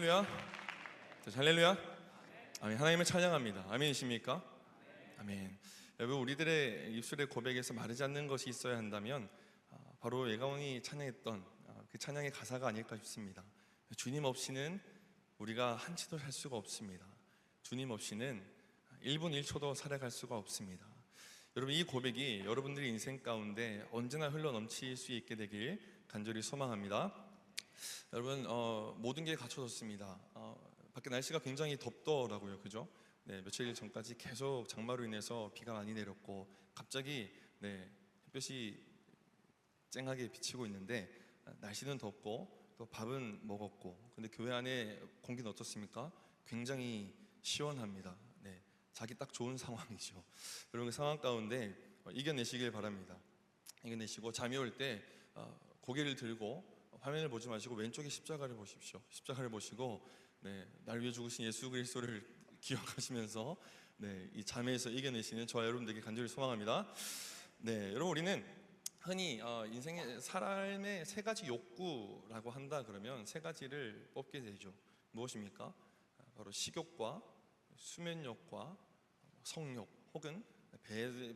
할렐루야. 할렐루야. 아멘. 하나님을 찬양합니다. 아멘이십니까? 아멘. 여러분, 우리들의 입술의 고백에서 마르지 않는 것이 있어야 한다면 바로 예가온이 찬양했던 그 찬양의 가사가 아닐까 싶습니다. 주님 없이는 우리가 한치도 살 수가 없습니다. 주님 없이는 1분 1초도 살아갈 수가 없습니다. 여러분, 이 고백이 여러분들의 인생 가운데 언제나 흘러넘칠 수 있게 되길 간절히 소망합니다. 여러분, 모든 게 갖춰졌습니다. 밖에 날씨가 굉장히 덥더라고요, 그죠? 네, 며칠 전까지 계속 장마로 인해서 비가 많이 내렸고 갑자기 햇볕이 쨍하게 비치고 있는데 날씨는 덥고 또 밥은 먹었고, 근데 교회 안에 공기는 어떻습니까? 굉장히 시원합니다. 네, 자기 딱 좋은 상황이죠. 여러분, 그 상황 가운데 이겨내시길 바랍니다. 이겨내시고 잠이 올 때 고개를 들고 화면을 보지 마시고 왼쪽에 십자가를 보십시오. 십자가를 보시고 날 위해 죽으신 예수 그리스도를 기억하시면서 이 잠에서 이겨내시는 저와 여러분들에게 간절히 소망합니다. 여러분, 우리는 흔히 인생의 삶의 세 가지 욕구라고 한다 그러면 세 가지를 뽑게 되죠. 무엇입니까? 바로 식욕과 수면욕과 성욕 혹은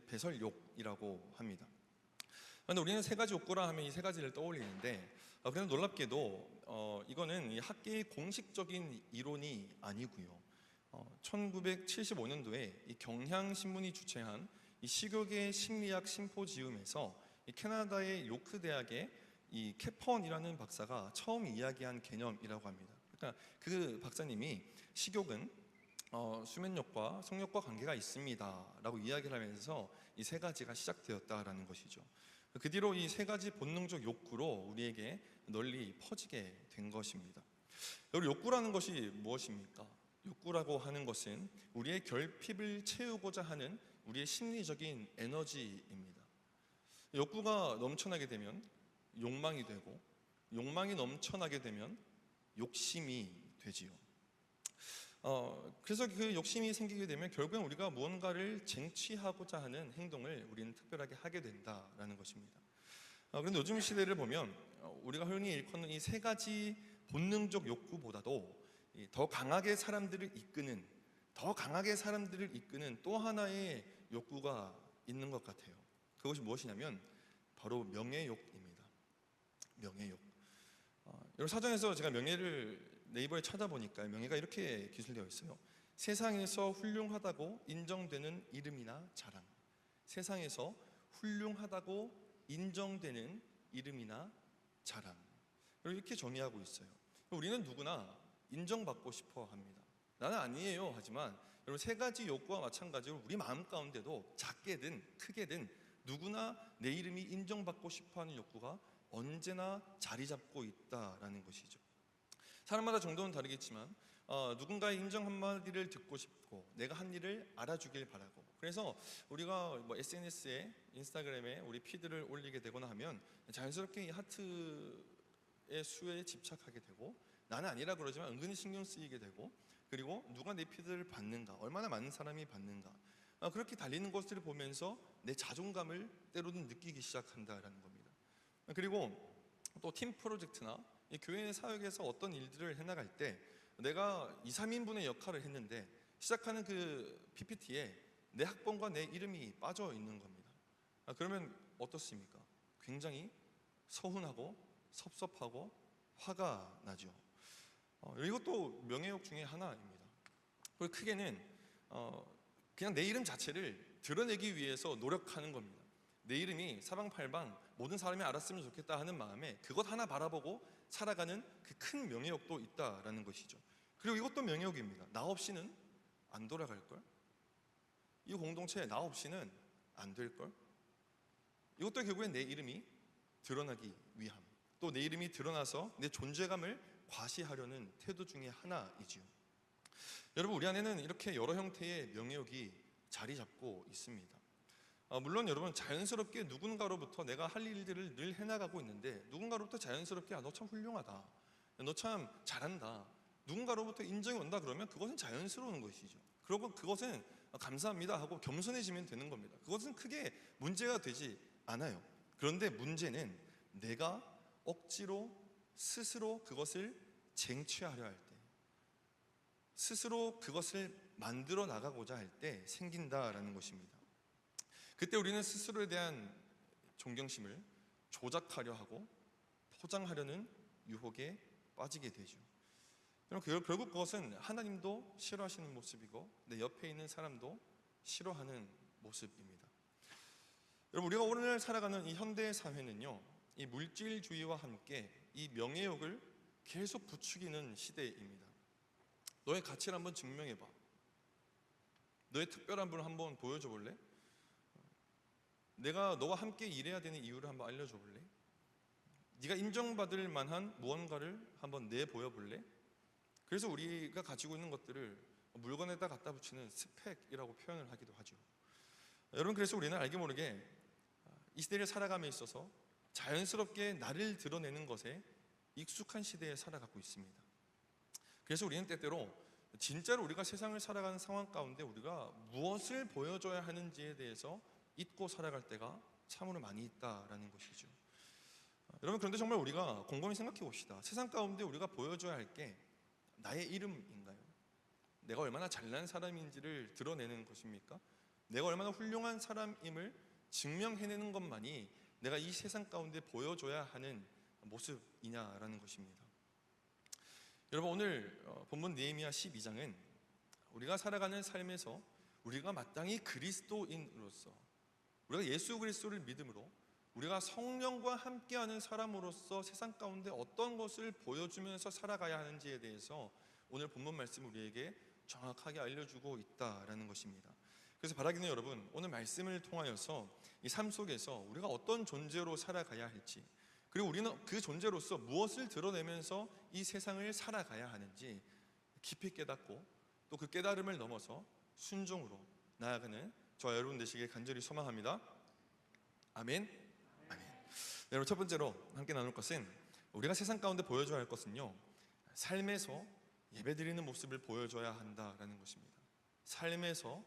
배설욕이라고 합니다. 그런데 우리는 세 가지 욕구라 하면 이 세 가지를 떠올리는데, 그런데 놀랍게도 이거는 이 학계의 공식적인 이론이 아니고요. 1975년도에 이 경향신문이 주최한 이 식욕의 심리학 심포지움에서 이 캐나다의 요크 대학의 이 캐펀이라는 박사가 처음 이야기한 개념이라고 합니다. 그러니까 그 박사님이 식욕은 수면욕과 성욕과 관계가 있습니다라고 이야기를 하면서 이 세 가지가 시작되었다라는 것이죠. 그 뒤로 이 세 가지 본능적 욕구로 우리에게 널리 퍼지게 된 것입니다. 여러분, 욕구라는 것이 무엇입니까? 욕구라고 하는 것은 우리의 결핍을 채우고자 하는 우리의 심리적인 에너지입니다. 욕구가 넘쳐나게 되면 욕망이 되고, 욕망이 넘쳐나게 되면 욕심이 되지요. 그래서 그 욕심이 생기게 되면 결국엔 우리가 무언가를 쟁취하고자 하는 행동을 우리는 특별하게 하게 된다라는 것입니다. 그런데 요즘 시대를 보면 우리가 흔히 일컫는 이 세 가지 본능적 욕구보다도 더 강하게 사람들을 이끄는 또 하나의 욕구가 있는 것 같아요. 그것이 무엇이냐면 바로 명예욕입니다. 명예욕. 여러분, 사전에서 제가 명예를 네이버에 찾아보니까 명예가 이렇게 기술되어 있어요. 세상에서 훌륭하다고 인정되는 이름이나 자랑. 세상에서 훌륭하다고 인정되는 이름이나 자랑. 이렇게 정의하고 있어요. 우리는 누구나 인정받고 싶어 합니다. 나는 아니에요 하지만 여러분, 세 가지 욕구와 마찬가지로 우리 마음 가운데도 작게든 크게든 누구나 내 이름이 인정받고 싶어하는 욕구가 언제나 자리 잡고 있다라는 것이죠. 사람마다 정도는 다르겠지만 누군가의 인정 한마디를 듣고 싶고 내가 한 일을 알아주길 바라고, 그래서 우리가 SNS에 인스타그램에 우리 피드를 올리게 되거나 하면 자연스럽게 이 하트의 수에 집착하게 되고, 나는 아니라 그러지만 은근히 신경 쓰이게 되고, 그리고 누가 내 피드를 봤는가, 얼마나 많은 사람이 봤는가, 그렇게 달리는 것들을 보면서 내 자존감을 때로는 느끼기 시작한다라는 겁니다. 그리고 또 팀 프로젝트나 이 교회 사역에서 어떤 일들을 해나갈 때 내가 2, 3인분의 역할을 했는데 시작하는 그 PPT에 내 학번과 내 이름이 빠져 있는 겁니다. 그러면 어떻습니까? 굉장히 서운하고 섭섭하고 화가 나죠. 이것도 명예욕 중에 하나입니다. 그리고 크게는 그냥 내 이름 자체를 드러내기 위해서 노력하는 겁니다. 내 이름이 사방팔방 모든 사람이 알았으면 좋겠다 하는 마음에 그것 하나 바라보고 살아가는 그 큰 명예욕도 있다라는 것이죠. 그리고 이것도 명예욕입니다. 나 없이는 안 돌아갈걸? 이 공동체에 나 없이는 안 될걸? 이것도 결국엔 내 이름이 드러나기 위함, 또 내 이름이 드러나서 내 존재감을 과시하려는 태도 중에 하나이지요. 여러분, 우리 안에는 이렇게 여러 형태의 명예욕이 자리 잡고 있습니다. 물론 여러분, 자연스럽게 누군가로부터 내가 할 일들을 늘 해나가고 있는데 누군가로부터 자연스럽게 너 참 훌륭하다, 너 참 잘한다, 누군가로부터 인정이 온다 그러면 그것은 자연스러운 것이죠. 그리고 그것은 감사합니다 하고 겸손해지면 되는 겁니다. 그것은 크게 문제가 되지 않아요. 그런데 문제는 내가 억지로 스스로 그것을 쟁취하려 할 때, 스스로 그것을 만들어 나가고자 할 때 생긴다라는 것입니다. 그때 우리는 스스로에 대한 존경심을 조작하려 하고 포장하려는 유혹에 빠지게 되죠. 결국 그것은 하나님도 싫어하시는 모습이고 내 옆에 있는 사람도 싫어하는 모습입니다. 여러분, 우리가 오늘 살아가는 이 현대 사회는요, 이 물질주의와 함께 이 명예욕을 계속 부추기는 시대입니다. 너의 가치를 한번 증명해봐. 너의 특별한 분을 한번 보여줘 볼래? 내가 너와 함께 일해야 되는 이유를 한번 알려줘 볼래? 네가 인정받을 만한 무언가를 한번 내보여 볼래? 그래서 우리가 가지고 있는 것들을 물건에다 갖다 붙이는 스펙이라고 표현을 하기도 하죠. 여러분, 그래서 우리는 알게 모르게 이 시대를 살아감에 있어서 자연스럽게 나를 드러내는 것에 익숙한 시대에 살아가고 있습니다. 그래서 우리는 때때로 진짜로 우리가 세상을 살아가는 상황 가운데 우리가 무엇을 보여줘야 하는지에 대해서 잊고 살아갈 때가 참으로 많이 있다라는 것이죠. 여러분, 그런데 정말 우리가 곰곰이 생각해 봅시다. 세상 가운데 우리가 보여줘야 할 게 나의 이름인가요? 내가 얼마나 잘난 사람인지를 드러내는 것입니까? 내가 얼마나 훌륭한 사람임을 증명해내는 것만이 내가 이 세상 가운데 보여줘야 하는 모습이냐라는 것입니다. 여러분, 오늘 본문 느헤미야 12장은 우리가 살아가는 삶에서 우리가 마땅히 그리스도인으로서, 우리가 예수 그리스도를 믿음으로 우리가 성령과 함께하는 사람으로서 세상 가운데 어떤 것을 보여주면서 살아가야 하는지에 대해서 오늘 본문 말씀 우리에게 정확하게 알려주고 있다라는 것입니다. 그래서 바라기는 여러분, 오늘 말씀을 통하여서 이 삶 속에서 우리가 어떤 존재로 살아가야 할지, 그리고 우리는 그 존재로서 무엇을 드러내면서 이 세상을 살아가야 하는지 깊이 깨닫고 또 그 깨달음을 넘어서 순종으로 나아가는 저와 여러분 되시길 간절히 소망합니다. 아멘. 아멘. 여러분, 첫 번째로 함께 나눌 것은 우리가 세상 가운데 보여줘야 할 것은요, 삶에서 예배드리는 모습을 보여줘야 한다라는 것입니다. 삶에서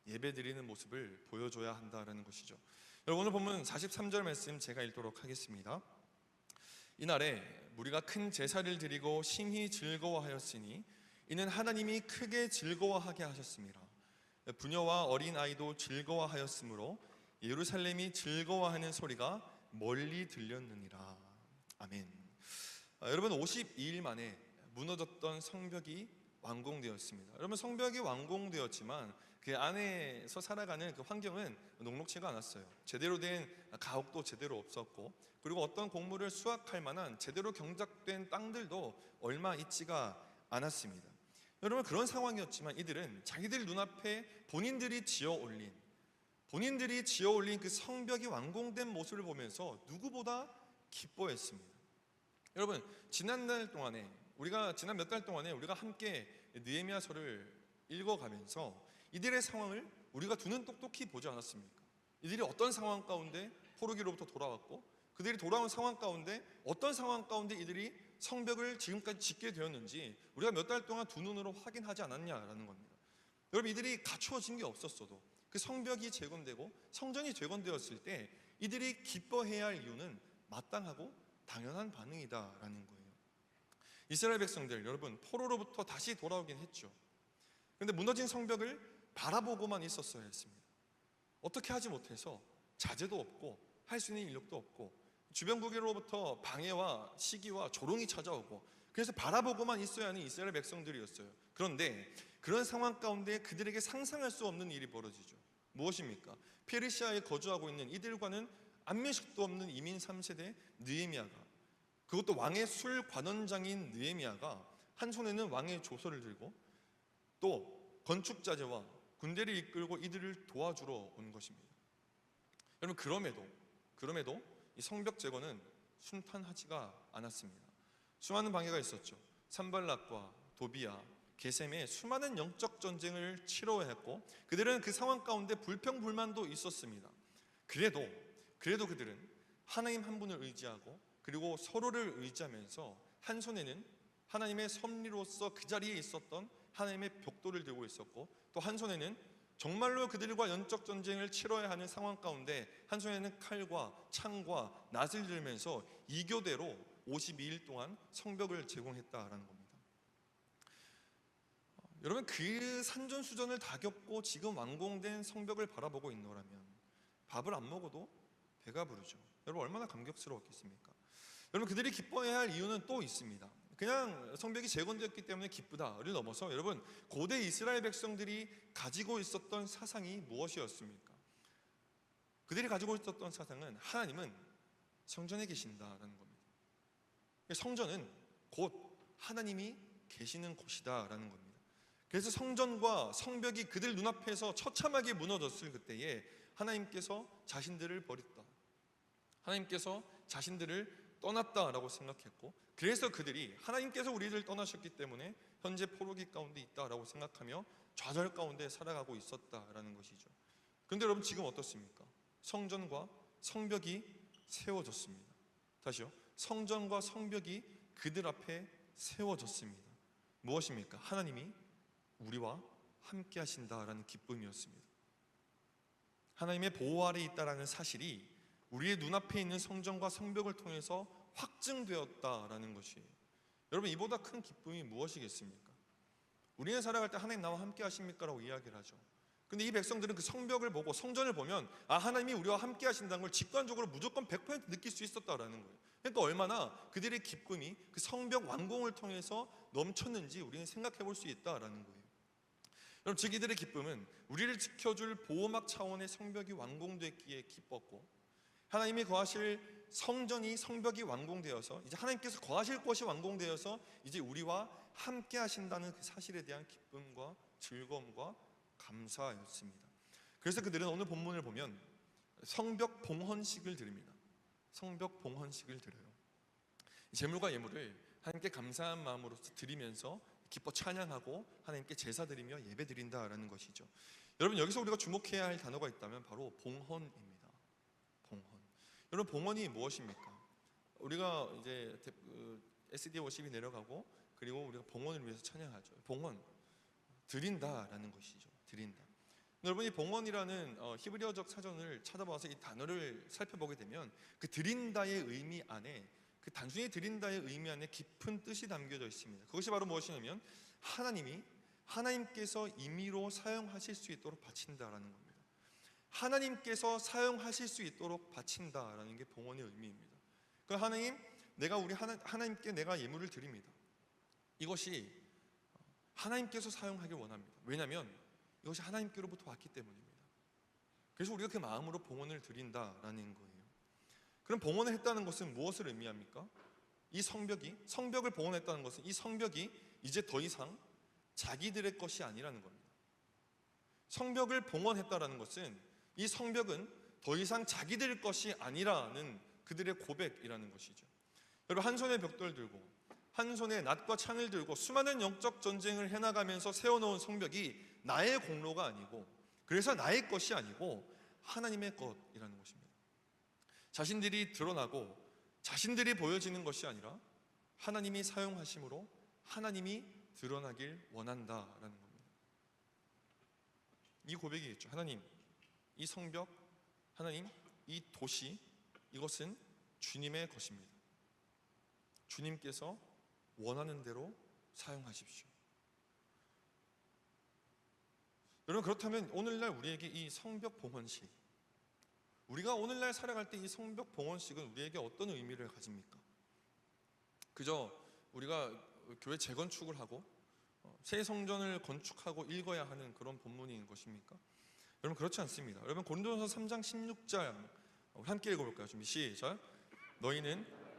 예배드리는 모습을 보여줘야 한다라는 것이죠. 여러분, 오늘 본문 43절 말씀 제가 읽도록 하겠습니다. 이날에 무리가 큰 제사를 드리고 심히 즐거워하였으니 이는 하나님이 크게 즐거워하게 하셨습니다. 부녀와 어린 아이도 즐거워하였으므로 예루살렘이 즐거워하는 소리가 멀리 들렸느니라. 아멘. 여러분, 52일 만에 무너졌던 성벽이 완공되었습니다. 여러분, 성벽이 완공되었지만 그 안에서 살아가는 그 환경은 녹록지가 않았어요. 제대로 된 가옥도 제대로 없었고, 그리고 어떤 곡물을 수확할 만한 제대로 경작된 땅들도 얼마 있지가 않았습니다. 여러분, 그런 상황이었지만 이들은 자기들 눈앞에 본인들이 지어 올린 그 성벽이 완공된 모습을 보면서 누구보다 기뻐했습니다. 여러분, 지난 몇 달 동안에 우리가 함께 느헤미야서를 읽어가면서 이들의 상황을 우리가 두 눈 똑똑히 보지 않았습니까? 이들이 어떤 상황 가운데 포로기로부터 돌아왔고, 그들이 돌아온 상황 가운데 어떤 상황 가운데 이들이 성벽을 지금까지 짓게 되었는지 우리가 몇 달 동안 두 눈으로 확인하지 않았냐라는 겁니다. 여러분, 이들이 갖추어진 게 없었어도 그 성벽이 재건되고 성전이 재건되었을 때 이들이 기뻐해야 할 이유는 마땅하고 당연한 반응이다라는 거예요. 이스라엘 백성들, 여러분, 포로로부터 다시 돌아오긴 했죠. 그런데 무너진 성벽을 바라보고만 있었어야 했습니다. 어떻게 하지 못해서 자재도 없고 할 수 있는 인력도 없고 주변국으로부터 방해와 시기와 조롱이 찾아오고, 그래서 바라보고만 있어야 하는 이스라엘 백성들이었어요. 그런데 그런 상황 가운데 그들에게 상상할 수 없는 일이 벌어지죠. 무엇입니까? 페르시아에 거주하고 있는 이들과는 안면식도 없는 이민 3세대 느헤미야가, 그것도 왕의 술 관원장인 느헤미야가 한 손에는 왕의 조서를 들고 또 건축자재와 군대를 이끌고 이들을 도와주러 온 것입니다. 여러분, 그럼에도 이 성벽 재건은 순탄하지가 않았습니다. 수많은 방해가 있었죠. 산발락과 도비야, 게셈의 수많은 영적 전쟁을 치러야 했고, 그들은 그 상황 가운데 불평불만도 있었습니다. 그래도 그들은 하나님 한 분을 의지하고 그리고 서로를 의지하면서 한 손에는 하나님의 섭리로서 그 자리에 있었던 하나님의 벽돌을 들고 있었고, 또 한 손에는 정말로 그들과 영적 전쟁을 치러야 하는 상황 가운데 한 손에는 칼과 창과 낫을 들면서 이교대로 52일 동안 성벽을 제공했다라는 겁니다. 여러분, 그 산전수전을 다 겪고 지금 완공된 성벽을 바라보고 있는 거라면 밥을 안 먹어도 배가 부르죠. 여러분, 얼마나 감격스러웠겠습니까? 여러분, 그들이 기뻐해야 할 이유는 또 있습니다. 그냥 성벽이 재건되었기 때문에 기쁘다를 넘어서 여러분, 고대 이스라엘 백성들이 가지고 있었던 사상이 무엇이었습니까? 그들이 가지고 있었던 사상은 하나님은 성전에 계신다라는 겁니다. 성전은 곧 하나님이 계시는 곳이다라는 겁니다. 그래서 성전과 성벽이 그들 눈앞에서 처참하게 무너졌을 그때에 하나님께서 자신들을 버렸다, 하나님께서 자신들을 떠났다라고 생각했고, 그래서 그들이 하나님께서 우리를 떠나셨기 때문에 현재 포로기 가운데 있다라고 생각하며 좌절 가운데 살아가고 있었다라는 것이죠. 그런데 여러분, 지금 어떻습니까? 성전과 성벽이 세워졌습니다. 다시요, 성전과 성벽이 그들 앞에 세워졌습니다. 무엇입니까? 하나님이 우리와 함께 하신다라는 기쁨이었습니다. 하나님의 보호 아래 있다라는 사실이 우리의 눈앞에 있는 성전과 성벽을 통해서 확증되었다라는 것이에요. 여러분, 이보다 큰 기쁨이 무엇이겠습니까? 우리는 살아갈 때 하나님 나와 함께 하십니까? 라고 이야기를 하죠. 근데 이 백성들은 그 성벽을 보고 성전을 보면 하나님이 우리와 함께 하신다는 걸 직관적으로 무조건 100% 느낄 수 있었다라는 거예요. 그러니까 얼마나 그들의 기쁨이 그 성벽 완공을 통해서 넘쳤는지 우리는 생각해 볼 수 있다라는 거예요. 여러분, 즉 이들의 기쁨은 우리를 지켜줄 보호막 차원의 성벽이 완공됐기에 기뻤고, 하나님이 거하실 성벽이 완공되어서 이제 하나님께서 거하실 곳이 완공되어서 이제 우리와 함께 하신다는 그 사실에 대한 기쁨과 즐거움과 감사였습니다. 그래서 그들은 오늘 본문을 보면 성벽 봉헌식을 드립니다. 성벽 봉헌식을 드려요. 제물과 예물을 하나님께 감사한 마음으로서 드리면서 기뻐 찬양하고 하나님께 제사 드리며 예배 드린다라는 것이죠. 여러분, 여기서 우리가 주목해야 할 단어가 있다면 바로 봉헌입니다. 봉헌. 여러분, 봉헌이 무엇입니까? 우리가 이제 SD 워십이 내려가고 그리고 우리가 봉헌을 위해서 찬양하죠. 봉헌, 드린다라는 것이죠. 드린다. 여러분이 봉헌이라는 히브리어적 사전을 찾아봐서 이 단어를 살펴보게 되면 그 드린다의 의미 안에, 그 단순히 드린다의 의미 안에 깊은 뜻이 담겨져 있습니다. 그것이 바로 무엇이냐면 하나님께서 임의로 사용하실 수 있도록 바친다라는 겁니다. 하나님께서 사용하실 수 있도록 바친다라는 게 봉헌의 의미입니다. 그 하나님께 내가 예물을 드립니다. 이것이 하나님께서 사용하길 원합니다. 왜냐하면 이것이 하나님께로부터 왔기 때문입니다. 그래서 우리가 그 마음으로 봉헌을 드린다라는 거예요. 그럼 봉헌을 했다는 것은 무엇을 의미합니까? 이 성벽을 봉헌했다는 것은 이 성벽이 이제 더 이상 자기들의 것이 아니라는 겁니다. 성벽을 봉헌했다라는 것은 이 성벽은 더 이상 자기들 것이 아니라는 그들의 고백이라는 것이죠. 여러분, 한 손에 벽돌 들고 한 손에 낫과 창을 들고 수많은 영적 전쟁을 해나가면서 세워놓은 성벽이 나의 공로가 아니고, 그래서 나의 것이 아니고 하나님의 것이라는 것입니다. 자신들이 드러나고 자신들이 보여지는 것이 아니라 하나님이 사용하심으로 하나님이 드러나길 원한다라는 겁니다. 이 고백이겠죠. 하나님, 이 성벽, 하나님, 이 도시, 이것은 주님의 것입니다. 주님께서 원하는 대로 사용하십시오. 여러분, 그렇다면 오늘날 우리에게 이 성벽 봉헌식, 우리가 오늘날 살아갈 때 이 성벽 봉헌식은 우리에게 어떤 의미를 가집니까? 그저 우리가 교회 재건축을 하고 새 성전을 건축하고 읽어야 하는 그런 본문인 것입니까? 여러분, 그렇지 않습니다. 여러분, 고린도전서 3장 16절 함께 읽어볼까요? 준비 시작.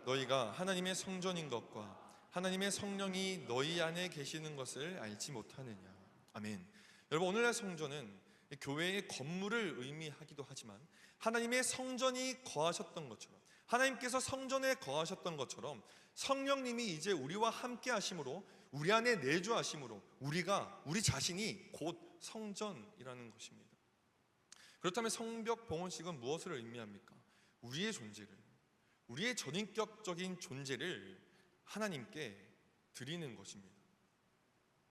너희가 하나님의 성전인 것과 하나님의 성령이 너희 안에 계시는 것을 알지 못하느냐. 아멘. 여러분, 오늘날 성전은 교회의 건물을 의미하기도 하지만 하나님의 성전이 거하셨던 것처럼, 하나님께서 성전에 거하셨던 것처럼 성령님이 이제 우리와 함께 하심으로, 우리 안에 내주하심으로 우리 자신이 곧 성전이라는 것입니다. 그렇다면 성벽 봉헌식은 무엇을 의미합니까? 우리의 전인격적인 존재를 하나님께 드리는 것입니다.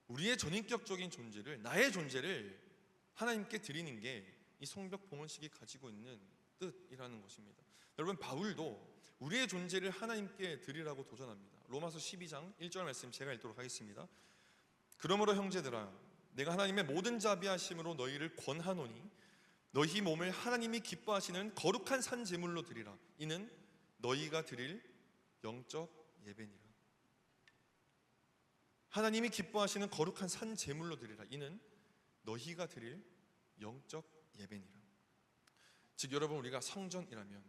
우리의 전인격적인 존재를, 나의 존재를 하나님께 드리는 게 이 성벽 봉헌식이 가지고 있는 뜻이라는 것입니다. 여러분, 바울도 우리의 존재를 하나님께 드리라고 도전합니다. 로마서 12장 1절 말씀 제가 읽도록 하겠습니다. 그러므로 형제들아, 내가 하나님의 모든 자비하심으로 너희를 권하노니 너희 몸을 하나님이 기뻐하시는 거룩한 산 제물로 드리라. 이는 너희가 드릴 영적 예배니라. 하나님이 기뻐하시는 거룩한 산 제물로 드리라. 이는 너희가 드릴 영적 예배니라. 즉 여러분, 우리가 성전이라면,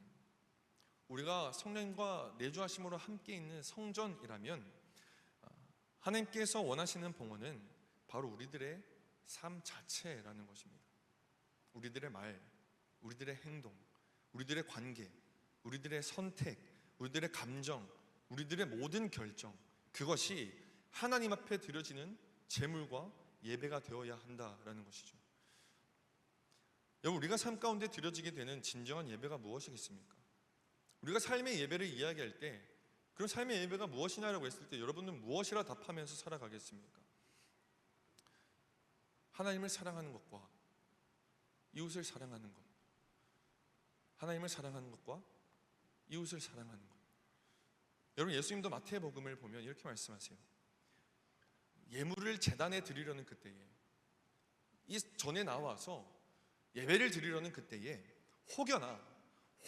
우리가 성령과 내주하심으로 함께 있는 성전이라면, 하나님께서 원하시는 봉헌은 바로 우리들의 삶 자체라는 것입니다. 우리들의 말, 우리들의 행동, 우리들의 관계, 우리들의 선택, 우리들의 감정, 우리들의 모든 결정, 그것이 하나님 앞에 드려지는 제물과 예배가 되어야 한다라는 것이죠. 여러분, 우리가 삶 가운데 드려지게 되는 진정한 예배가 무엇이겠습니까? 우리가 삶의 예배를 이야기할 때, 그런 삶의 예배가 무엇이냐라고 했을 때 여러분은 무엇이라 답하면서 살아가겠습니까? 하나님을 사랑하는 것과 이웃을 사랑하는 것, 하나님을 사랑하는 것과 이웃을 사랑하는 것. 여러분, 예수님도 마태복음을 보면 이렇게 말씀하세요. 예물을 제단에 드리려는 그때에, 이 전에 나와서 예배를 드리려는 그때에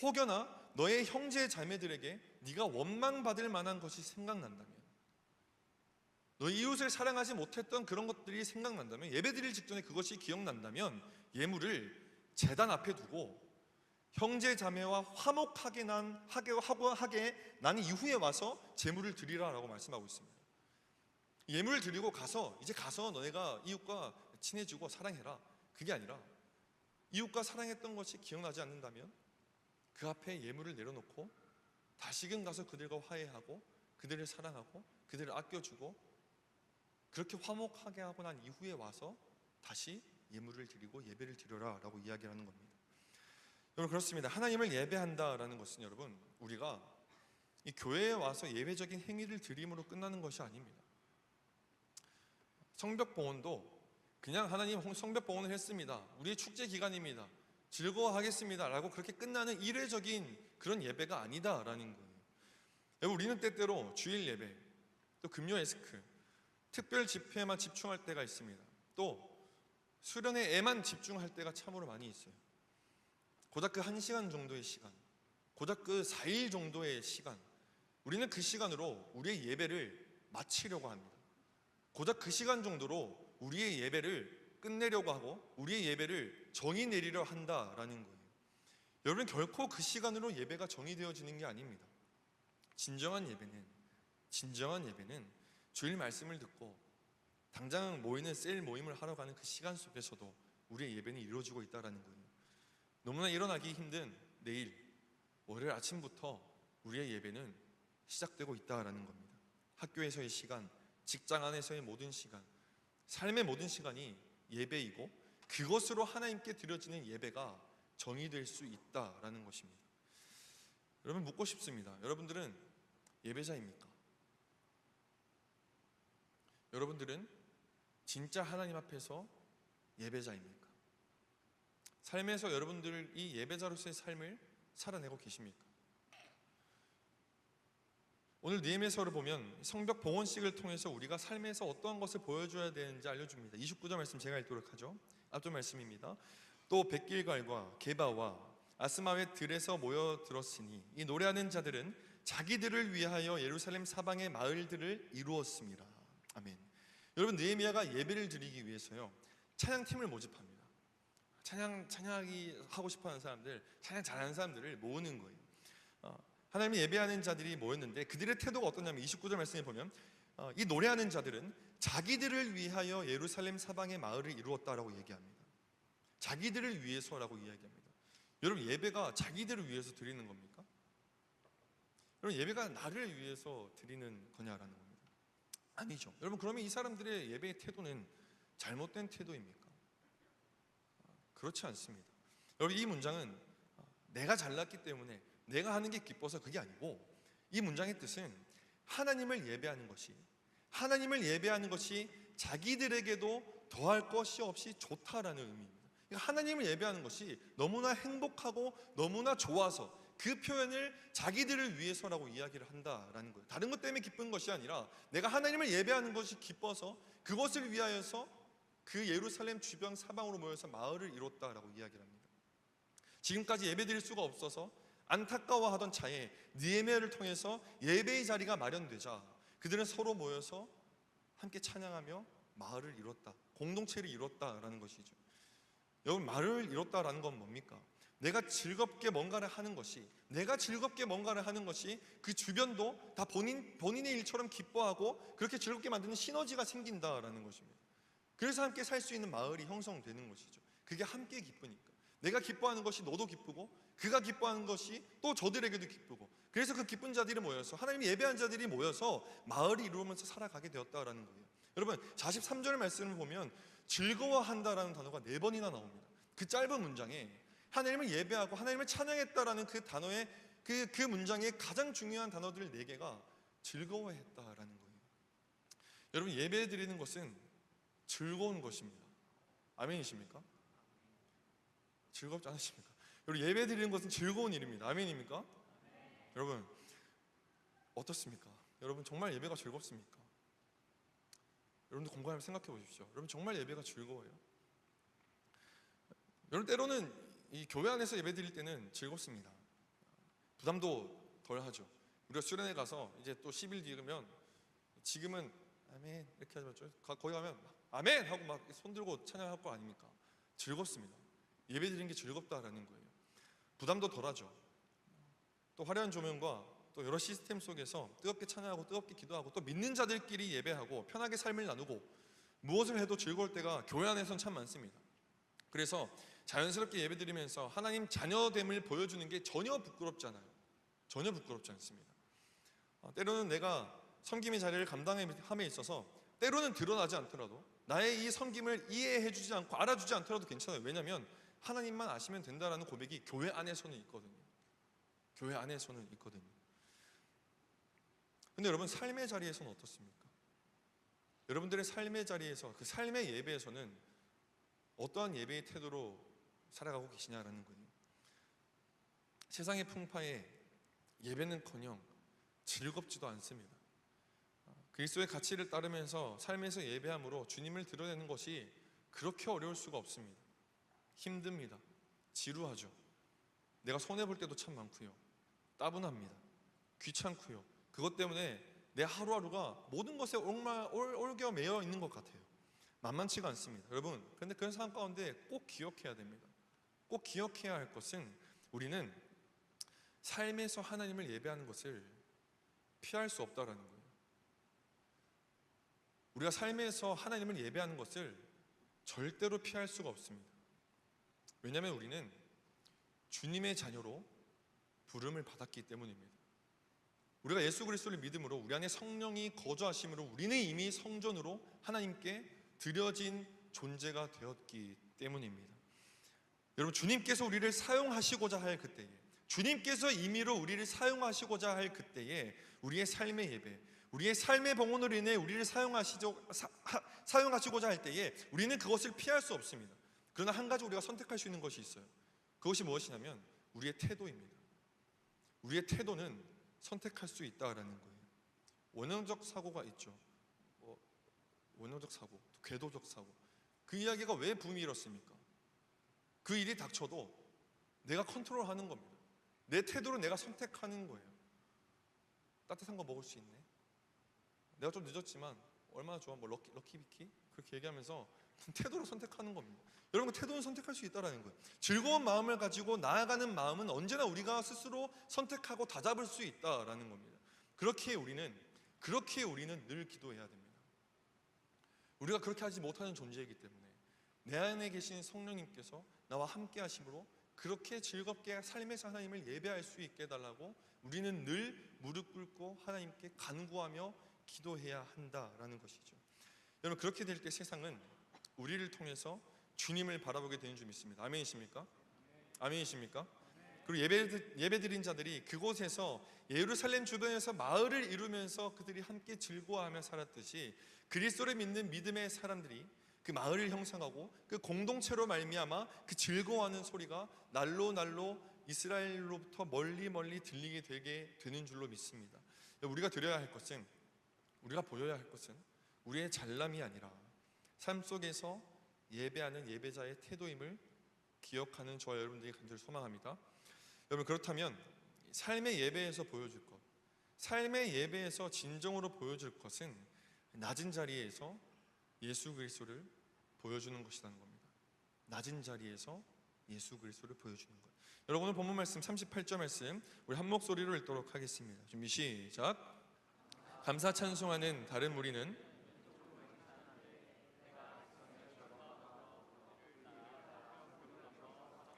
혹여나 너의 형제 자매들에게 네가 원망받을 만한 것이 생각난다면, 너의 이웃을 사랑하지 못했던 그런 것들이 생각난다면, 예배드릴 직전에 그것이 기억난다면 예물을 제단 앞에 두고 형제 자매와 화목하게 난 이후에 와서 제물을 드리라라고 말씀하고 있습니다. 예물을 드리고 이제 가서 너네가 이웃과 친해지고 사랑해라, 그게 아니라 이웃과 사랑했던 것이 기억나지 않는다면 그 앞에 예물을 내려놓고 다시금 가서 그들과 화해하고 그들을 사랑하고 그들을 아껴주고 그렇게 화목하게 하고 난 이후에 와서 다시 예물을 드리고 예배를 드려라 라고 이야기하는 겁니다. 여러분, 그렇습니다. 하나님을 예배한다라는 것은 여러분, 우리가 이 교회에 와서 예배적인 행위를 드림으로 끝나는 것이 아닙니다. 성벽봉헌도 그냥 하나님 성벽봉헌을 했습니다, 우리의 축제 기간입니다, 즐거워하겠습니다 라고 그렇게 끝나는 일회적인 그런 예배가 아니다라는 거예요. 여러분, 우리는 때때로 주일 예배, 또 금요 에스크, 특별 집회에만 집중할 때가 있습니다. 또 수련회에만 집중할 때가 참으로 많이 있어요. 고작 그 1시간 정도의 시간, 고작 그 4일 정도의 시간, 우리는 그 시간으로 우리의 예배를 마치려고 합니다. 고작 그 시간 정도로 우리의 예배를 끝내려고 하고 우리의 예배를 정의 내리려 한다라는 거예요. 여러분, 결코 그 시간으로 예배가 정의되어지는 게 아닙니다. 진정한 예배는 주일 말씀을 듣고 당장 모이는 셀 모임을 하러 가는 그 시간 속에서도 우리의 예배는 이루어지고 있다는 거예요. 너무나 일어나기 힘든 내일 월요일 아침부터 우리의 예배는 시작되고 있다는 겁니다. 학교에서의 시간, 직장 안에서의 모든 시간, 삶의 모든 시간이 예배이고 그것으로 하나님께 드려지는 예배가 정의될 수 있다라는 것입니다. 여러분, 묻고 싶습니다. 여러분들은 예배자입니까? 여러분들은 진짜 하나님 앞에서 예배자입니까? 삶에서 여러분들이 예배자로서의 삶을 살아내고 계십니까? 오늘 느헤미야서를 보면 성벽 봉헌식을 통해서 우리가 삶에서 어떠한 것을 보여줘야 되는지 알려줍니다. 29절 말씀 제가 읽도록 하죠. 앞쪽 말씀입니다. 또 백길갈과 게바와 아스마웻 들에서 모여들었으니 이 노래하는 자들은 자기들을 위하여 예루살렘 사방의 마을들을 이루었습니다. 아멘. 여러분, 느헤미야가 예배를 드리기 위해서요, 찬양팀을 모집합니다. 찬양이 하고 싶어하는 사람들, 찬양 잘하는 사람들을 모으는 거예요. 하나님을 예배하는 자들이 모였는데 그들의 태도가 어떠냐면 29절 말씀에 보면 이 노래하는 자들은 자기들을 위하여 예루살렘 사방의 마을을 이루었다라고 얘기합니다. 자기들을 위해서라고 이야기합니다. 여러분, 예배가 자기들을 위해서 드리는 겁니까? 여러분, 예배가 나를 위해서 드리는 거냐라는 겁니다. 아니죠. 여러분, 그러면 이 사람들의 예배의 태도는 잘못된 태도입니까? 그렇지 않습니다. 여러분, 이 문장은 내가 잘났기 때문에 내가 하는 게 기뻐서 그게 아니고, 이 문장의 뜻은 하나님을 예배하는 것이 자기들에게도 더할 것이 없이 좋다라는 의미입니다. 그러니까 하나님을 예배하는 것이 너무나 행복하고 너무나 좋아서 그 표현을 자기들을 위해서라고 이야기를 한다라는 거예요. 다른 것 때문에 기쁜 것이 아니라 내가 하나님을 예배하는 것이 기뻐서 그것을 위하여서 그 예루살렘 주변 사방으로 모여서 마을을 이뤘다라고 이야기를 합니다. 지금까지 예배드릴 수가 없어서 안타까워하던 차에 느헤미야를 통해서 예배의 자리가 마련되자 그들은 서로 모여서 함께 찬양하며 마을을 이뤘다, 공동체를 이뤘다라는 것이죠. 여러분, 마을을 이뤘다라는 건 뭡니까? 내가 즐겁게 뭔가를 하는 것이, 그 주변도 다 본인의 일처럼 기뻐하고 그렇게 즐겁게 만드는 시너지가 생긴다라는 것입니다. 그래서 함께 살 수 있는 마을이 형성되는 것이죠. 그게 함께 기쁘니까. 내가 기뻐하는 것이 너도 기쁘고, 그가 기뻐하는 것이 또 저들에게도 기쁘고, 그래서 그 기쁜 자들이 모여서, 하나님 예배한 자들이 모여서 마을을 이루면서 살아가게 되었다라는 거예요. 여러분, 43절 말씀을 보면 즐거워한다라는 단어가 4번이나 나옵니다. 그 짧은 문장에 하나님을 예배하고 하나님을 찬양했다라는 그 단어의 그 문장의 가장 중요한 단어들 4개가 즐거워했다라는 거예요. 여러분, 예배 드리는 것은 즐거운 것입니다. 아멘이십니까? 즐겁지 않으십니까? 여러분, 예배 드리는 것은 즐거운 일입니다. 아멘입니까? 여러분, 어떻습니까? 여러분, 정말 예배가 즐겁습니까? 여러분도 공감하면 생각해 보십시오. 여러분, 정말 예배가 즐거워요? 여러분, 때로는 이 교회 안에서 예배 드릴 때는 즐겁습니다. 부담도 덜 하죠. 우리가 수련회 가서 이제 또 10일 뒤면 지금은 아멘 이렇게 하지 말죠. 거기 가면 아멘 하고 막 손 들고 찬양할 거 아닙니까? 즐겁습니다. 예배 드리는 게 즐겁다라는 거예요. 부담도 덜하죠. 또 화려한 조명과 또 여러 시스템 속에서 뜨겁게 찬양하고 뜨겁게 기도하고 또 믿는 자들끼리 예배하고 편하게 삶을 나누고 무엇을 해도 즐거울 때가 교회 안에서는 참 많습니다. 그래서 자연스럽게 예배드리면서 하나님 자녀됨을 보여주는 게 전혀 부끄럽지 않아요. 전혀 부끄럽지 않습니다. 때로는 내가 섬김의 자리를 감당함에 있어서 때로는 드러나지 않더라도 나의 이 섬김을 이해해 주지 않고 알아주지 않더라도 괜찮아요. 왜냐하면 하나님만 아시면 된다라는 고백이 교회 안에서는 있거든요. 교회 안에서는 있거든요. 근데 여러분, 삶의 자리에서는 어떻습니까? 여러분들의 삶의 자리에서, 그 삶의 예배에서는 어떠한 예배의 태도로 살아가고 계시냐라는 거예요. 세상의 풍파에 예배는커녕 즐겁지도 않습니다. 그리스도의 가치를 따르면서 삶에서 예배함으로 주님을 드러내는 것이 그렇게 어려울 수가 없습니다. 힘듭니다. 지루하죠. 내가 손해볼 때도 참 많고요. 따분합니다. 귀찮고요. 그것 때문에 내 하루하루가 모든 것에 얽겨 매여 있는 것 같아요. 만만치가 않습니다. 여러분, 그런데 그런 상황 가운데 꼭 기억해야 됩니다. 꼭 기억해야 할 것은 우리는 삶에서 하나님을 예배하는 것을 피할 수 없다라는 거예요. 우리가 삶에서 하나님을 예배하는 것을 절대로 피할 수가 없습니다. 왜냐하면 우리는 주님의 자녀로 부름을 받았기 때문입니다. 우리가 예수 그리스도를 믿음으로 우리 안에 성령이 거주하심으로 우리는 이미 성전으로 하나님께 드려진 존재가 되었기 때문입니다. 여러분, 주님께서 우리를 사용하시고자 할 그때에, 주님께서 임의로 우리를 사용하시고자 할 그때에 우리의 삶의 예배, 우리의 삶의 봉헌으로 인해 우리를 사용하시고자 할 때에 우리는 그것을 피할 수 없습니다. 그러나 한 가지 우리가 선택할 수 있는 것이 있어요. 그것이 무엇이냐면 우리의 태도입니다. 우리의 태도는 선택할 수 있다라는 거예요. 원형적 사고가 있죠. 원형적 사고, 궤도적 사고. 그 이야기가 왜 붐이 일었습니까? 그 일이 닥쳐도 내가 컨트롤하는 겁니다. 내 태도를 내가 선택하는 거예요. 따뜻한 거 먹을 수 있네. 내가 좀 늦었지만 얼마나 좋아, 뭐 럭키비키 그렇게 얘기하면서 태도를 선택하는 겁니다. 여러분, 태도는 선택할 수 있다는 거예요. 즐거운 마음을 가지고 나아가는 마음은 언제나 우리가 스스로 선택하고 다잡을 수 있다라는 겁니다. 그렇게 우리는 늘 기도해야 됩니다. 우리가 그렇게 하지 못하는 존재이기 때문에 내 안에 계신 성령님께서 나와 함께 하심으로 그렇게 즐겁게 삶에서 하나님을 예배할 수 있게 해달라고 우리는 늘 무릎 꿇고 하나님께 간구하며 기도해야 한다라는 것이죠. 여러분, 그렇게 될 때 세상은 우리를 통해서 주님을 바라보게 되는 줄 믿습니다. 아멘이십니까? 아멘이십니까? 그리고 예배드린 자들이 그곳에서 예루살렘 주변에서 마을을 이루면서 그들이 함께 즐거워하며 살았듯이 그리스도를 믿는 믿음의 사람들이 그 마을을 형성하고 그 공동체로 말미암아 그 즐거워하는 소리가 날로 이스라엘로부터 멀리 들리게 되게 되는 줄로 믿습니다. 우리가 드려야 할 것은, 우리가 보여야 할 것은 우리의 잘남이 아니라 삶 속에서 예배하는 예배자의 태도임을 기억하는 저와 여러분들이 간절히 소망합니다. 여러분, 그렇다면 삶의 예배에서 보여줄 것, 삶의 예배에서 진정으로 보여줄 것은 낮은 자리에서 예수 그리스도를 보여주는 것이라는 겁니다. 낮은 자리에서 예수 그리스도를 보여주는 것. 여러분, 오늘 본문 말씀 38절 말씀 우리 한 목소리로 읽도록 하겠습니다. 준비 시작. 감사 찬송하는 다른 무리는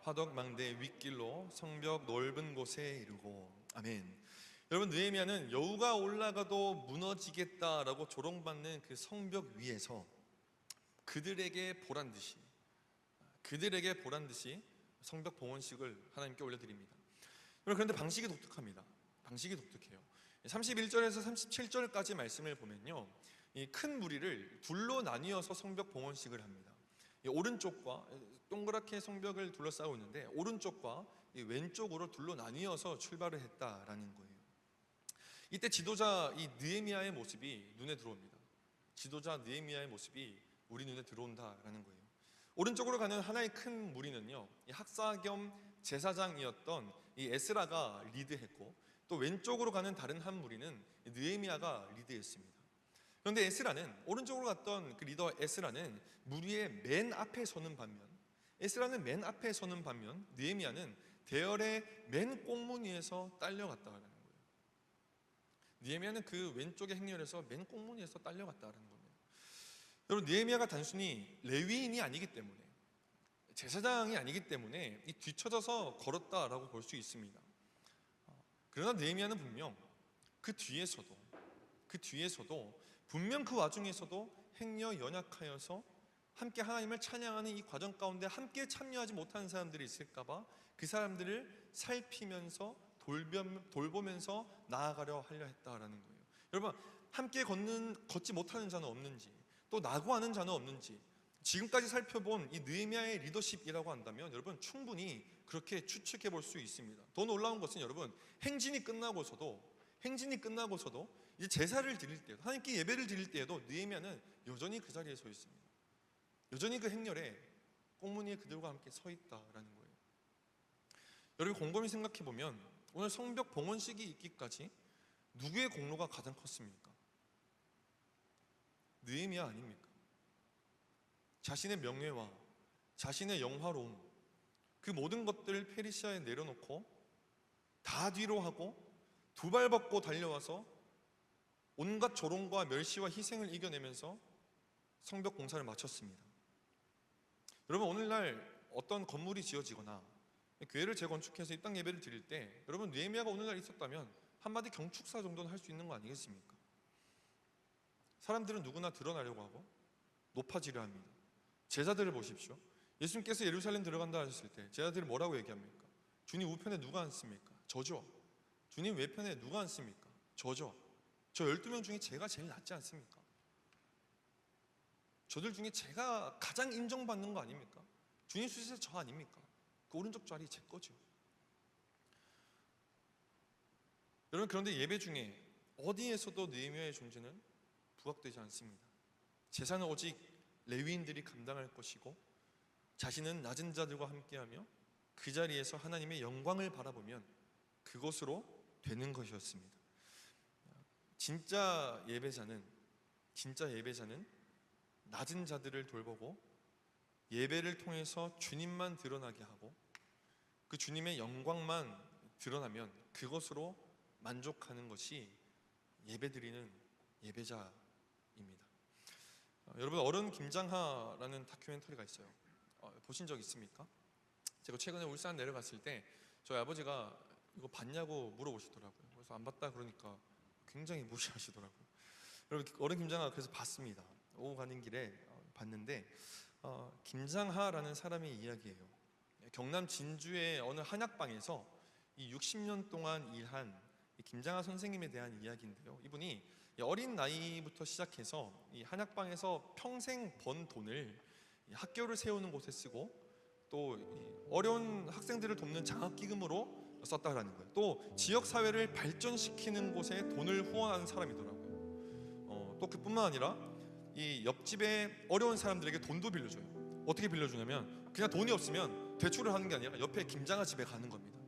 화덕망대 윗길로 성벽 넓은 곳에 이르고. 아멘. 여러분, 느헤미야는 여우가 올라가도 무너지겠다라고 조롱받는 그 성벽 위에서 그들에게 보란 듯이 성벽 봉헌식을 하나님께 올려드립니다. 그런데 방식이 독특합니다. 방식이 독특해요. 31절에서 37절까지 말씀을 보면요, 이 큰 무리를 둘로 나뉘어서 성벽 봉헌식을 합니다. 오른쪽과 동그랗게 성벽을 둘러싸고 있는데 오른쪽과 왼쪽으로 둘로 나뉘어서 출발을 했다라는 거예요. 이때 지도자 이 느헤미야의 모습이 눈에 들어옵니다. 지도자 느헤미야의 모습이 우리 눈에 들어온다라는 거예요. 오른쪽으로 가는 하나의 큰 무리는요, 이 학사 겸 제사장이었던 이 에스라가 리드했고, 또 왼쪽으로 가는 다른 한 무리는 느헤미야가 리드했습니다. 그런데 오른쪽으로 갔던 그 리더 에스라는 무리의 맨 앞에 서는 반면, 느헤미야는 대열의 맨 꽁무니에서 딸려갔다는 거예요. 느헤미야는 그 왼쪽의 행렬에서 맨 꽁무니에서 딸려갔다는 겁니다. 여러분, 느헤미야가 단순히 레위인이 아니기 때문에, 제사장이 아니기 때문에 이 뒤쳐져서 걸었다라고 볼 수 있습니다. 그러나 느헤미야는 분명 그 뒤에서도 분명 그 와중에서도 행여 연약하여서 함께 하나님을 찬양하는 이 과정 가운데 함께 참여하지 못하는 사람들이 있을까봐 그 사람들을 살피면서 돌보면서 나아가려 하려 했다라는 거예요. 여러분, 함께 걷지 못하는 자는 없는지, 또 낙오하는 자는 없는지 지금까지 살펴본 이 느헤미야의 리더십이라고 한다면 여러분, 충분히 그렇게 추측해 볼 수 있습니다. 더 놀라운 것은 여러분, 행진이 끝나고서도 이제 제사를 드릴 때, 하나님께 예배를 드릴 때에도 느헤미야는 여전히 그 자리에 서 있습니다. 여전히 그 행렬에 꽁무니에 그들과 함께 서 있다라는 거예요. 여러분, 곰곰이 생각해 보면 오늘 성벽 봉헌식이 있기까지 누구의 공로가 가장 컸습니까? 느헤미야 아닙니까? 자신의 명예와 자신의 영화로움, 그 모든 것들을 페르시아에 내려놓고 다 뒤로 하고 두 발 벗고 달려와서 온갖 조롱과 멸시와 희생을 이겨내면서 성벽 공사를 마쳤습니다. 여러분, 오늘날 어떤 건물이 지어지거나 교회를 재건축해서 입당 예배를 드릴 때 여러분, 느헤미야가 오늘날 있었다면 한마디 경축사 정도는 할 수 있는 거 아니겠습니까? 사람들은 누구나 드러나려고 하고 높아지려 합니다. 제자들을 보십시오. 예수님께서 예루살렘 들어간다 하셨을 때 제자들이 뭐라고 얘기합니까? 주님 우편에 누가 앉습니까? 저죠. 주님 외편에 누가 앉습니까? 저죠. 저 12명 중에 제가 제일 낫지 않습니까? 저들 중에 제가 가장 인정받는 거 아닙니까? 주님 수시에 저 아닙니까? 그 오른쪽 자리 제 거죠. 여러분, 그런데 예배 중에 어디에서도 느헤미야의 존재는 부각되지 않습니다. 제사는 오직 레위인들이 감당할 것이고 자신은 낮은 자들과 함께하며 그 자리에서 하나님의 영광을 바라보면 그것으로 되는 것이었습니다. 진짜 예배자는 낮은 자들을 돌보고 예배를 통해서 주님만 드러나게 하고 그 주님의 영광만 드러나면 그것으로 만족하는 것이 예배드리는 예배자입니다. 여러분, 어른 김장하라는 다큐멘터리가 있어요. 보신 적 있습니까? 제가 최근에 울산 내려갔을 때 저희 아버지가 이거 봤냐고 물어보시더라고요. 그래서 안 봤다 그러니까 굉장히 무시하시더라고요. 여러분, 어른 김장하 그래서 봤습니다. 오고 가는 길에 봤는데 김장하라는 사람의 이야기예요. 경남 진주의 어느 한약방에서 이 60년 동안 일한 김장하 선생님에 대한 이야기인데요. 이분이 어린 나이부터 시작해서 이 한약방에서 평생 번 돈을 학교를 세우는 곳에 쓰고 또 어려운 학생들을 돕는 장학기금으로 썼다라는 거예요. 또 지역 사회를 발전시키는 곳에 돈을 후원하는 사람이더라고요. 또 그뿐만 아니라 이 옆집에 어려운 사람들에게 돈도 빌려줘요. 어떻게 빌려주냐면 그냥 돈이 없으면 대출을 하는 게 아니라 옆에 김장아 집에 가는 겁니다.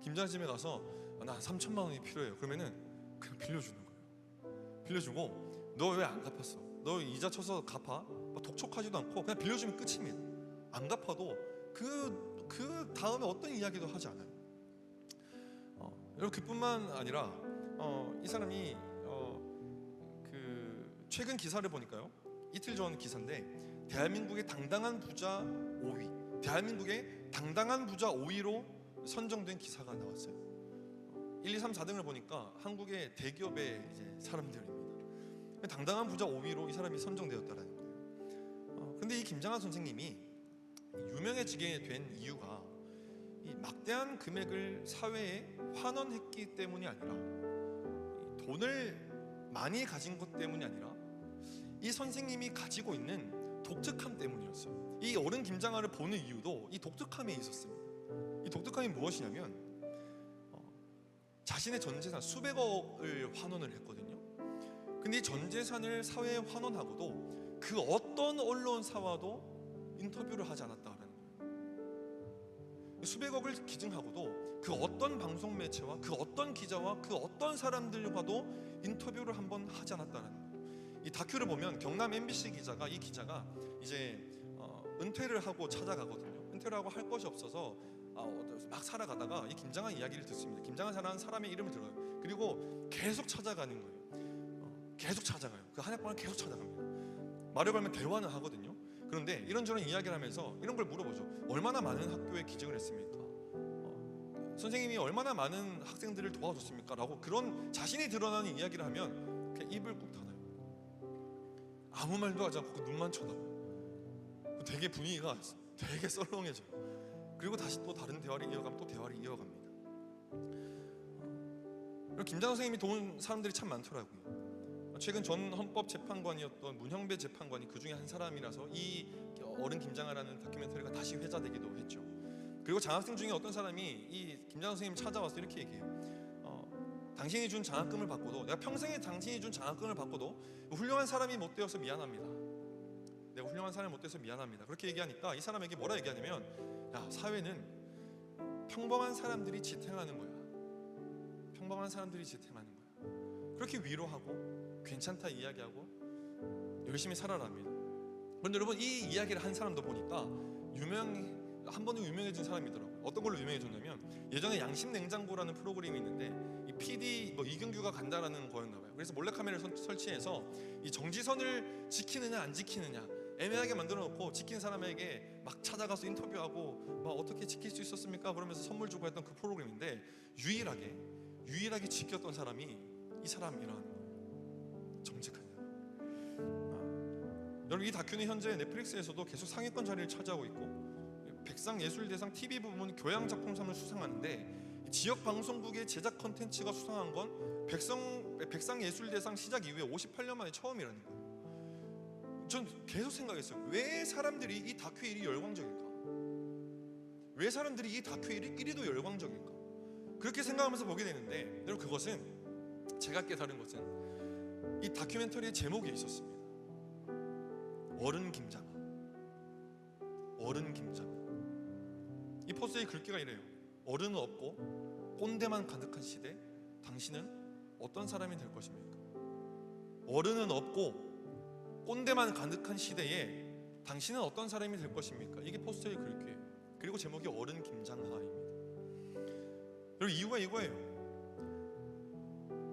김장아 집에 가서 나 3천만 원이 필요해요. 그러면은 그냥 빌려주는 거예요. 빌려주고 너 왜 안 갚았어? 너 이자 쳐서 갚아? 독촉하지도 않고 그냥 빌려주면 끝입니다. 안 갚아도 그 다음에 어떤 이야기도 하지 않아요. 여러분 그뿐만 아니라 이 사람이 그 최근 기사를 보니까요, 이틀 전 기사인데 대한민국의 당당한 부자 5위, 대한민국의 당당한 부자 5위로 선정된 기사가 나왔어요. 1, 2, 3, 4등을 보니까 한국의 대기업의 이제 사람들입니다. 당당한 부자 5위로 이 사람이 선정되었다라는 거예요. 근데 이 김장하 선생님이 유명해지게 된 이유가 이 막대한 금액을 사회에 환원했기 때문이 아니라 돈을 많이 가진 것 때문이 아니라 이 선생님이 가지고 있는 독특함 때문이었어요. 이 어른 김장하를 보는 이유도 이 독특함에 있었습니다. 이 독특함이 무엇이냐면 자신의 전 재산 수백억을 환원을 했거든요. 근데 이 전 재산을 사회에 환원하고도 그 어떤 언론사와도 인터뷰를 하지 않았다는 거예요. 수백억을 기증하고도 그 어떤 방송 매체와 그 어떤 기자와 그 어떤 사람들과도 인터뷰를 한번 하지 않았다는 거예요. 이 다큐를 보면 경남 MBC 기자가 이 기자가 이제 은퇴를 하고 찾아가거든요. 은퇴를 하고 할 것이 없어서 막 살아가다가 이 김장하 이야기를 듣습니다. 김장하라는 사람의 이름을 들어요. 그리고 계속 찾아가는 거예요. 계속 찾아가요. 그 한약방을 계속 찾아갑니다. 말을 걸면 대화는 하거든요. 그런데 이런저런 이야기를 하면서 이런 걸 물어보죠. 얼마나 많은 학교에 기증을 했습니까? 선생님이 얼마나 많은 학생들을 도와줬습니까? 라고 그런 자신이 드러나는 이야기를 하면 그냥 입을 꾹 닫아요. 아무 말도 하지 않고 눈만 쳐다봐요. 되게 분위기가 되게 썰렁해져요. 그리고 다시 또 다른 대화를 이어가면 또 대화를 이어갑니다. 김장하 선생님이 도운 사람들이 참 많더라고요. 최근 전 헌법재판관이었던 문형배 재판관이 그 중에 한 사람이라서 이 어른 김장하라는 다큐멘터리가 다시 회자되기도 했죠. 그리고 장학생 중에 어떤 사람이 이 김장하 선생님 찾아와서 이렇게 얘기해요. 당신이 준 장학금을 받고도, 내가 평생에 당신이 준 장학금을 받고도 훌륭한 사람이 못 되어서 미안합니다. 내가 훌륭한 사람이 못 되어서 미안합니다. 그렇게 얘기하니까 이 사람에게 뭐라 얘기하냐면, 야, 사회는 평범한 사람들이 지탱하는 거야. 평범한 사람들이 지탱하는 거야. 그렇게 위로하고 괜찮다 이야기하고 열심히 살아랍니다. 그런데 여러분, 이 이야기를 한 사람도 보니까 한 번은 유명해진 사람이더라고요. 어떤 걸로 유명해졌냐면, 예전에 양심냉장고라는 프로그램이 있는데 이 PD 이경규가 간다라는 거였나 봐요. 그래서 몰래카메라를 설치해서 이 정지선을 지키느냐 안 지키느냐 애매하게 만들어 놓고 지킨 사람에게 막 찾아가서 인터뷰하고 막 어떻게 지킬 수 있었습니까? 그러면서 선물 주고 했던 그 프로그램인데 유일하게 지켰던 사람이 이 사람이라는 거예요. 정직한 사람. 여러분, 이 다큐는 현재 넷플릭스에서도 계속 상위권 자리를 차지하고 있고, 백상예술대상 TV 부문 교양작품상을 수상하는데, 지역 방송국의 제작 컨텐츠가 수상한 건 백상예술대상 시작 이후에 58년 만에 처음이라는 거예요. 전 계속 생각했어요. 왜 사람들이 이 다큐에 이리 열광적일까? 왜 사람들이 이 다큐에 이리도 열광적일까? 그렇게 생각하면서 보게 되는데, 여러분, 그것은 제가 깨달은 것은 이 다큐멘터리의 제목에 있었습니다. 어른 김장하. 어른 김장하. 이 포스터의 글귀가 이래요. 어른은 없고 꼰대만 가득한 시대, 당신은 어떤 사람이 될 것입니까? 어른은 없고 꼰대만 가득한 시대에 당신은 어떤 사람이 될 것입니까? 이게 포스터의 글귀예요. 그리고 제목이 어른 김장하입니다. 그리고 이유가 이거예요.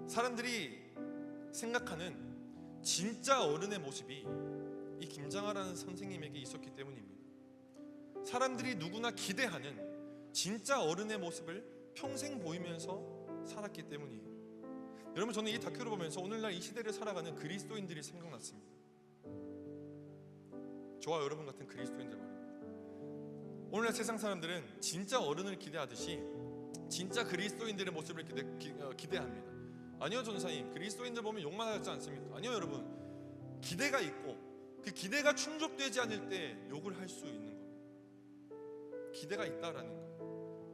사람들이 생각하는 진짜 어른의 모습이 이 김장하라는 선생님에게 있었기 때문입니다. 사람들이 누구나 기대하는 진짜 어른의 모습을 평생 보이면서 살았기 때문이에요. 여러분, 저는 이 다큐를 보면서 오늘날 이 시대를 살아가는 그리스도인들이 생각났습니다. 저와 여러분 같은 그리스도인들 말입니다. 오늘날 세상 사람들은 진짜 어른을 기대하듯이 진짜 그리스도인들의 모습을 기대합니다. 아니요, 전사님, 그리스도인들 보면 욕만 하지 않습니까? 아니요, 여러분, 기대가 있고 그 기대가 충족되지 않을 때 욕을 할 수 있는 겁니다. 기대가 있다라는 거예요.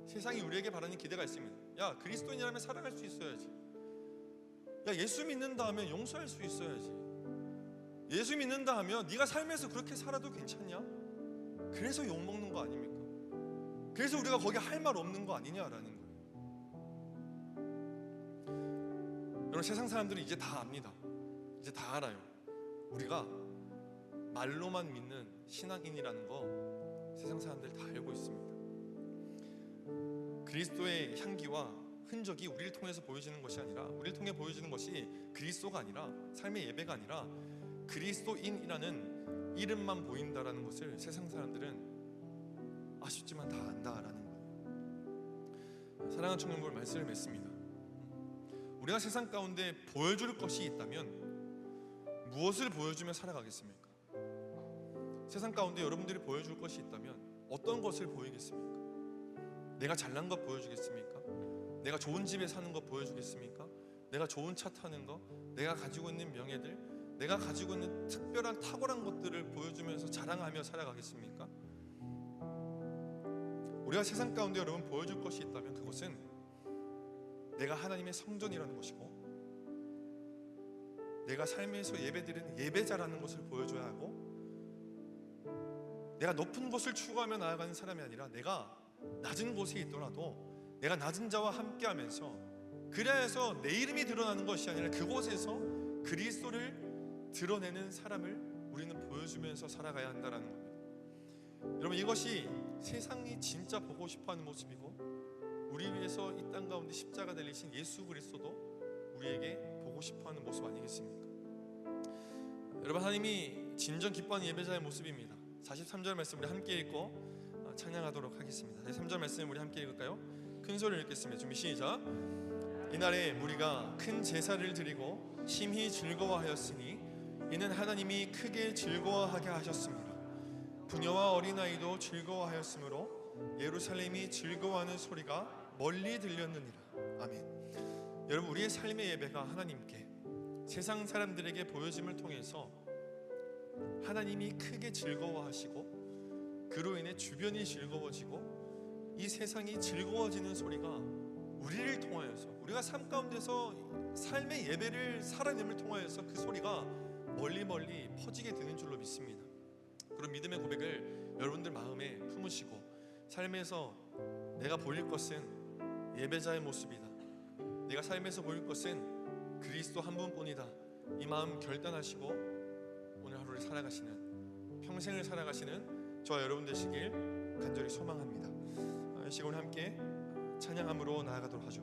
세상이 우리에게 바라는 기대가 있습니다. 야, 그리스도인이라면 사랑할 수 있어야지. 야, 예수 믿는다 하면 용서할 수 있어야지. 예수 믿는다 하면 네가 삶에서 그렇게 살아도 괜찮냐? 그래서 욕먹는 거 아닙니까? 그래서 우리가 거기 할 말 없는 거 아니냐라는 거예요. 여러분, 세상 사람들은 이제 다 압니다. 이제 다 알아요. 우리가 말로만 믿는 신앙인이라는 거 세상 사람들 다 알고 있습니다. 그리스도의 향기와 흔적이 우리를 통해서 보여지는 것이 아니라, 우리를 통해 보여지는 것이 그리스도가 아니라, 삶의 예배가 아니라 그리스도인이라는 이름만 보인다라는 것을 세상 사람들은 아쉽지만 다 안다라는 거예요. 사랑하는 청년들, 말씀을 맺습니다. 우리가 세상 가운데 보여줄 것이 있다면 무엇을 보여주며 살아가겠습니까? 세상 가운데 여러분들이 보여줄 것이 있다면 어떤 것을 보이겠습니까? 내가 잘난 것 보여주겠습니까? 내가 좋은 집에 사는 것 보여주겠습니까? 내가 좋은 차 타는 것, 내가 가지고 있는 명예들, 내가 가지고 있는 특별한 탁월한 것들을 보여주면서 자랑하며 살아가겠습니까? 우리가 세상 가운데 여러분 보여줄 것이 있다면 그것은 내가 하나님의 성전이라는 것이고, 내가 삶에서 예배드리는 예배자라는 것을 보여줘야 하고, 내가 높은 곳을 추구하며 나아가는 사람이 아니라 내가 낮은 곳에 있더라도 내가 낮은 자와 함께하면서, 그래야 해서 내 이름이 드러나는 것이 아니라 그곳에서 그리스도를 드러내는 사람을 우리는 보여주면서 살아가야 한다는 겁니다. 여러분, 이것이 세상이 진짜 보고 싶어하는 모습이고, 우리 위해서 이 땅 가운데 십자가 달리신 예수 그리스도도 우리에게 보고 싶어하는 모습 아니겠습니까? 여러분, 하나님이 진정 기뻐하는 예배자의 모습입니다. 43절 말씀 우리 함께 읽고 찬양하도록 하겠습니다. 43절 말씀 우리 함께 읽을까요? 큰 소리로 읽겠습니다. 준비 시작. 이날에 무리가 큰 제사를 드리고 심히 즐거워하였으니 이는 하나님이 크게 즐거워하게 하셨습니다. 부녀와 어린아이도 즐거워하였으므로 예루살렘이 즐거워하는 소리가 멀리 들렸느니라. 아멘. 여러분, 우리의 삶의 예배가 하나님께, 세상 사람들에게 보여짐을 통해서 하나님이 크게 즐거워하시고 그로 인해 주변이 즐거워지고 이 세상이 즐거워지는 소리가 우리를 통하여서, 우리가 삶 가운데서 삶의 예배를 살아냄을 통하여서 그 소리가 멀리 퍼지게 되는 줄로 믿습니다. 그런 믿음의 고백을 여러분들 마음에 품으시고, 삶에서 내가 보일 것은 예배자의 모습이다, 내가 삶에서 보일 것은 그리스도 한 분뿐이다, 이 마음 결단하시고 오늘 하루를 살아가시는, 평생을 살아가시는 저와 여러분 되시길 간절히 소망합니다. 이 시간 함께 찬양함으로 나아가도록 하죠.